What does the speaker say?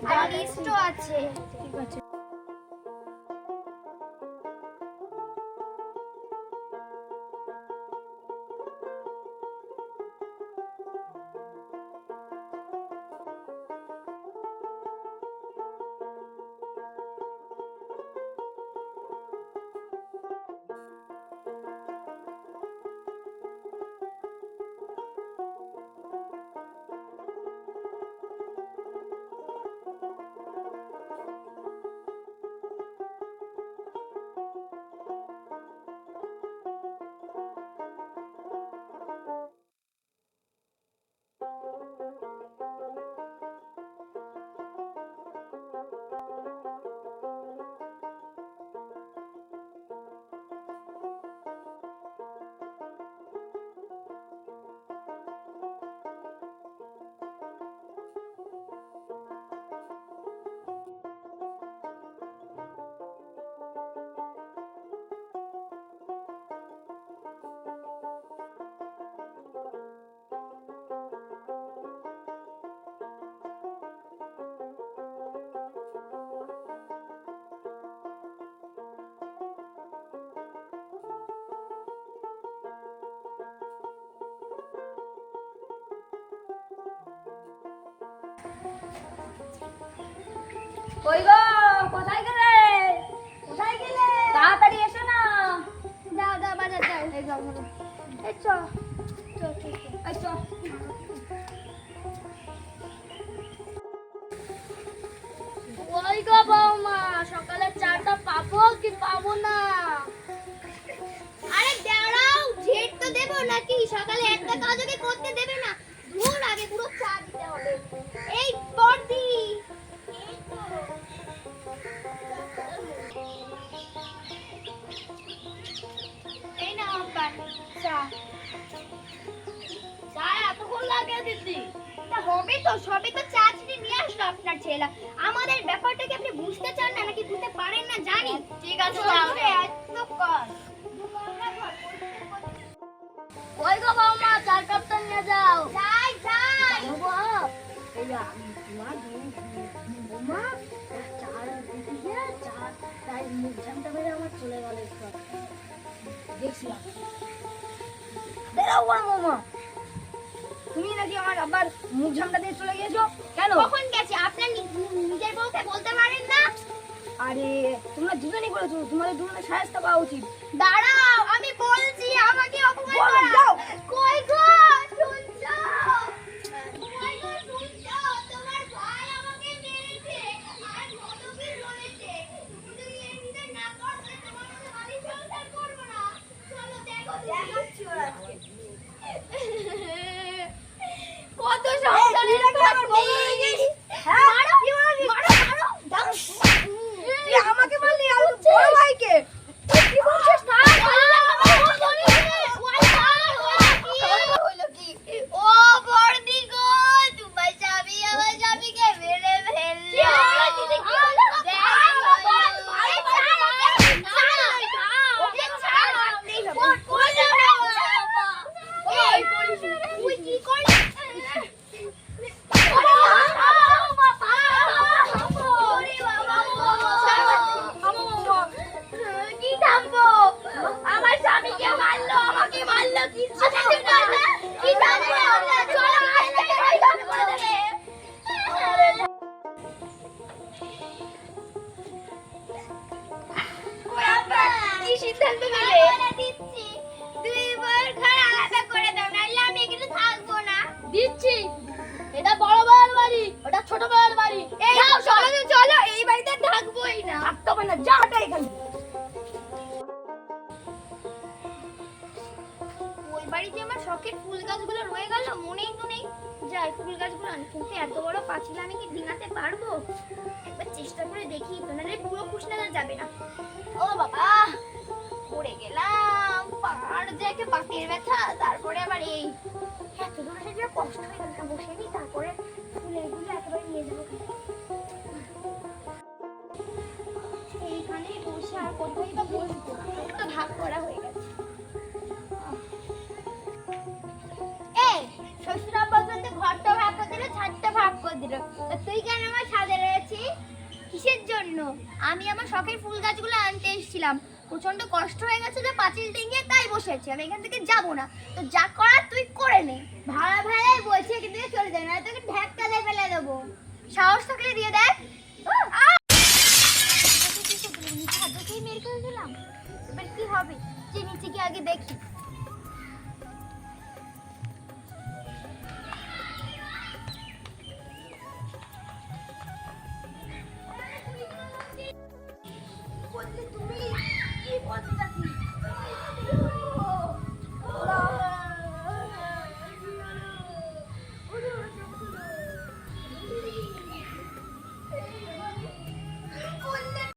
আর লিস্টও আছে। ঠিক আছে। কই গো, কোথায় গেলে? কোথায় গেলে? তাড়াতাড়ি এসো না। দাও দাও বাজার দাও। এই যাও বলো। এই চ চ ঠিক আছে। এই চ। ওই গো বৌমা, সকালে চাটা পাবো কি পাবো না? আরে দাঁড়াও, ঝেড় তো দেবো নাকি? সকালে একটা কাজও কি করতে দেবে না? ধুর, আগে পুরো চা দিতে হবে। এই বর্দি, এই তো এই নাও আপনার চা। চা এতক্ষণ লাগে দিদি? তা হবে তো, সবে তো চা চিনি নিয়ে আসলো আপনার ছেলে। আমাদের ব্যাপারটা কি আপনি বুঝতে চান না নাকি বুঝতে পারেন না জানি? ঠিক আছে তাহলে এত কাজ। ওই গো বৌমা, চার কাপটা নিয়ে যাও। যাই যাই। এই যে আমি তোমার বৌমা চার দিয়ে চার তাই মুখ ঝামটা মেরে আমার চলে গেল একটু দেখছিলাম। দাঁড়াও বৌমা, তুমি নাকি আমার আবার মুখ ঝামটা দিয়ে চলে গিয়েছো কেন? কখন গেছে? আপনার নিজের বউকে বলতে পারেন না? আরে তোমরা দুজনেই করেছো, তোমাদের দুজনের শায়েস্তা পাওয়া উচিত। দাঁড়াও, আমি বলছি, আমাকে অপমান বলো, করা। যাও। কই গো, শুনছো? কই গো, শুনছো? তোমার ভাই আমাকে মেরেছে আর মধুকে রয়েছে। তুমি যদি এর ভিতর না করতে, তোমার মতো বাড়ি সংসার করবো না। চলো দেখো, দেখাচ্ছি ওর আজকে। কত সংসারের কাজ নেই। হ্যাঁ? মারো, মারো, মারো, দাও। তুই আমাকে বললি আর তোর বড় ভাইকে? তুই কি বলছিস? ও বড়দি গো, তোমার স্বামী আমার স্বামীকে মেরে ফেললো। তুই কি করলি? কি থামবো? আমার স্বামীকে মারলো, আমাকে মারলো, কিচ্ছু থামবে না। কি থামবে? চলো আজ থেকে বাইরে করে দেবে। কি সিদ্ধান্ত নিলে? দিচ্ছি, দুই বউয়ের ঘর আলাদা করে দাও, নাহলে আমি এখানে থাকবো না। দিচ্ছি, এটা বড় বউয়ের বাড়ি, ওটা ছোট বউয়ের বাড়ি। যাও চলো, চলো, এই বাড়িতে থাকবোই না। থাকতে হবে না, যাওটা এখানে। ওই বাড়িতে আমার শখের ফুল গাছগুলো রয়ে গেল, মনেই তো নেই। যাই ফুল গাছগুলো আনি, কিন্তু এত বড় পাঁচিল আমি কি ডিঙাতে পারবো? একবার চেষ্টা করে দেখি তো, নাহলে পুরো খুশনাটা যাবে না। ও বাবা, পড়ে গেলাম, পাড় যে একটা বাতের ব্যথা, তারপরে আবার এই এত দূরে যে কষ্ট হয়ে গেল। বসে নি, তারপরে ফুলগুলো একেবারে নিয়ে যাবো। এইখানে বসে আর কোথায় বা বসবো, তো ভাগ করা হয়ে গেছে। এই শ্বশুর আব্বা বলতে ঘরটা ভাগ করে দিলে, ছাদটা ভাগ করে দিলে। ছিল। তা তুই কেন আমার ছাদে রয়েছিস? কিসের জন্য? আমি আমার শখের ফুল গাছগুলো আনতে এসেছিলাম। প্রচন্ড কষ্ট হয়ে গেছে যে পাঁচিল ডিঙিয়ে তাই বসেছি, আমি এখান থেকে যাব না। তো যা করার তুই করে নে। ভাড়া ভাড়াই বলছি, এখান থেকে চলে যাবে না, তোকে ঢাক্কা দিয়ে ফেলে দেবো। সাহস থাকলে দিয়ে দেখ। নিচে হাত দিয়েই মেরে ফেলে দিলাম। এবার কি হবে? যে নিচে গিয়ে আগে দেখি।